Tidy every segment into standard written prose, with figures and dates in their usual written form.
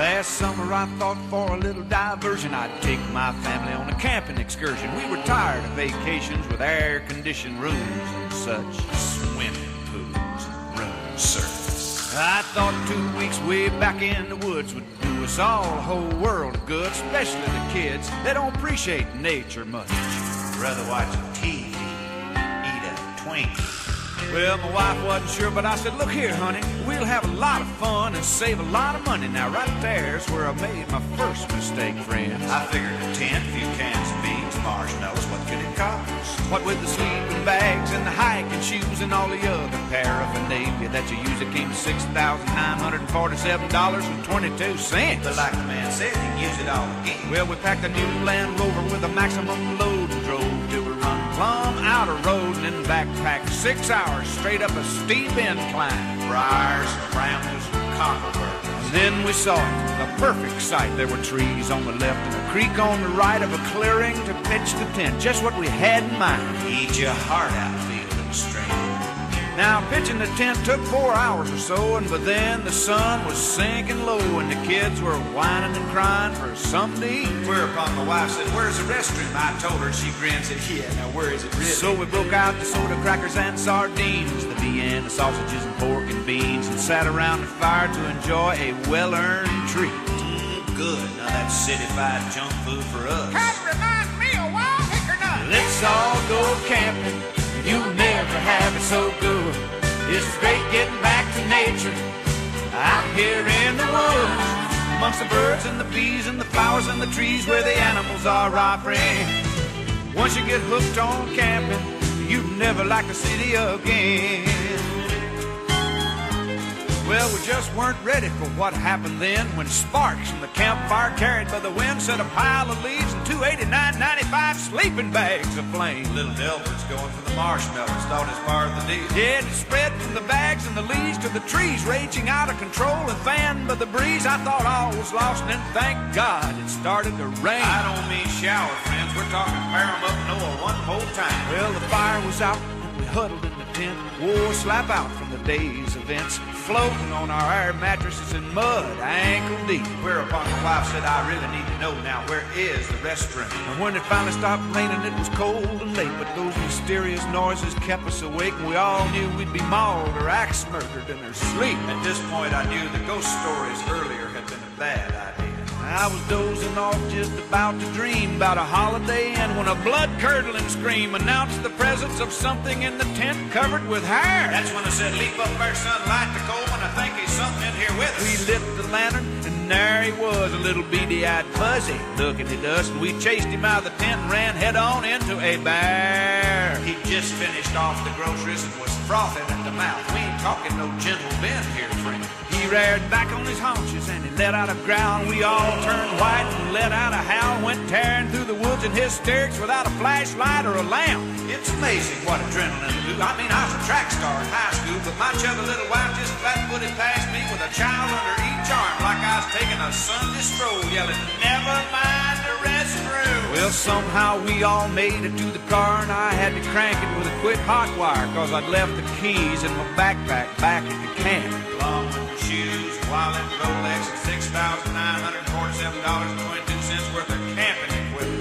Last summer I thought for a little diversion I'd take my family on a camping excursion. We were tired of vacations with air-conditioned rooms and such. Swimming pools and room service. I thought 2 weeks way back in the woods would do us all a whole world of good, especially the kids. They don't appreciate nature much. Rather watch TV, eat a Twinkie. Well, my wife wasn't sure, but I said, look here, honey, we'll have a lot of fun and save a lot of money. Now, right there's where I made my first mistake, friends. I figured a tent, a few cans of beans, marshmallows, what could it cost? What with the sleeping bags and the hiking shoes and all the other paraphernalia that you use, it came to $6,947.22. But like the man said, he can use it all again. Well, we packed a new Land Rover with a maximum load and drove till we run plumb out of road and then backpacked 6 hours straight up a steep incline. Briars, brambles, cockleburrs. And then we saw it, a perfect sight. There were trees on the left and a creek on the right of a clearing to pitch the tent. Just what we had in mind. Eat your heart out, field and stream. Now, pitching the tent took 4 hours or so, and by then the sun was sinking low, and the kids were whining and crying for something to eat. Whereupon my wife said, where's the restroom? I told her, and she grinned and said, yeah, now where is it really? So we broke out the soda crackers and sardines, the Vienna sausages and pork and beans, and sat around the fire to enjoy a well-earned treat. Good. Now that's city-fied junk food for us. Kind of reminds me of wild hickory. Let's all go camping. You'll never have it so good. It's great getting back to nature out here in the woods, amongst the birds and the bees and the flowers and the trees where the animals are our friends. Once you get hooked on camping, you never like the city again. Well, we just weren't ready for what happened then, when sparks from the campfire carried by the wind set a pile of leaves and 289.95 sleeping bags aflame. Little Delbert's going for the marshmallows, thought it's part of the deal. Yeah, it spread from the bags and the leaves to the trees, raging out of control and fanned by the breeze. I thought all was lost, and then thank God it started to rain. I don't mean shower, friends. We're talking pair 'em up Noah one whole time. Well, the fire was out and we huddled in the tent, wore slap out from the day's events, floating on our air mattresses in mud, ankle deep. Whereupon my wife said, I really need to know now, where is the restroom? And when it finally stopped raining, it was cold and late, but those mysterious noises kept us awake, and we all knew we'd be mauled or axe murdered in our sleep. At this point, I knew the ghost stories earlier had been a bad idea. I was dozing off, just about to dream about a holiday, and when a blood-curdling scream announced the presence of something in the tent covered with hair. That's when I said, leap up there, son, light the coal, and I think he's something in here with us. We lit the lantern, and there he was, a little beady-eyed fuzzy, looking at us, and we chased him out of the tent and ran head-on into a bear. He'd just finished off the groceries and was frothing at the mouth. We ain't talking no gentle Ben here, friend. He reared back on his haunches and he let out a growl. We all turned white and let out a howl, went tearing through the woods in hysterics without a flashlight or a lamp. It's amazing what adrenaline will do. I mean, I was a track star in high school, but my chubby little wife just flat-footed past me with a child under each arm like I was taking a Sunday stroll, yelling, never mind the restroom. Well, somehow we all made it to the car, and I had to crank it with a quick hot wire, cause I'd left the keys in my backpack back at the camp. Along with the shoes, wallet, Rolex, and $6,947.22 worth of camping equipment.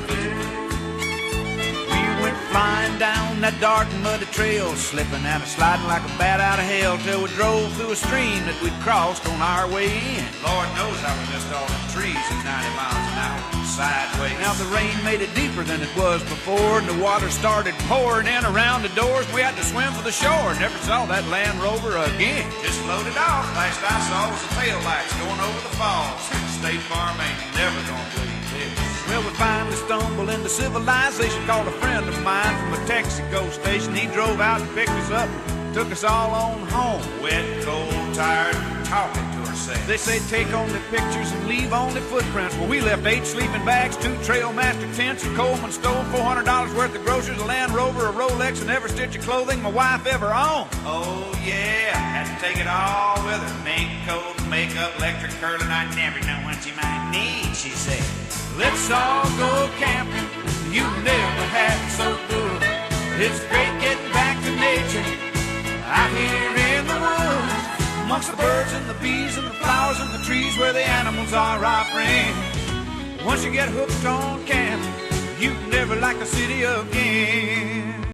We went flying down that dark and muddy trail, slipping and sliding like a bat out of hell, till we drove through a stream that we'd crossed on our way in. Lord knows I was just all in trees at 90 miles an hour, sideways. Now the rain made it deeper than it was before, and the water started pouring in around the doors. We had to swim for the shore. Never saw that Land Rover again. Just loaded off. Last I saw was the tail lights going over the falls. State Farm ain't never gonna believe this. Well, we finally stumbled into civilization, called a friend of mine from a Texaco station. He drove out and picked us up, took us all on home. Wet, cold, tired, talking to herself. They say take only pictures and leave only footprints. Well, we left 8 sleeping bags, 2 Trailmaster tents, and Coleman stole $400 worth of groceries, a Land Rover, a Rolex, and every stitch of clothing my wife ever owned. Oh, yeah, had to take it all with her. Mink coat, makeup, electric curling. I never know what you might need, she said. Let's all go camping. You never had it so good. It's great getting back to nature out here in the woods, amongst the birds and the bees and the flowers and the trees where the animals are our friends. Once you get hooked on camping, you can never like a city again.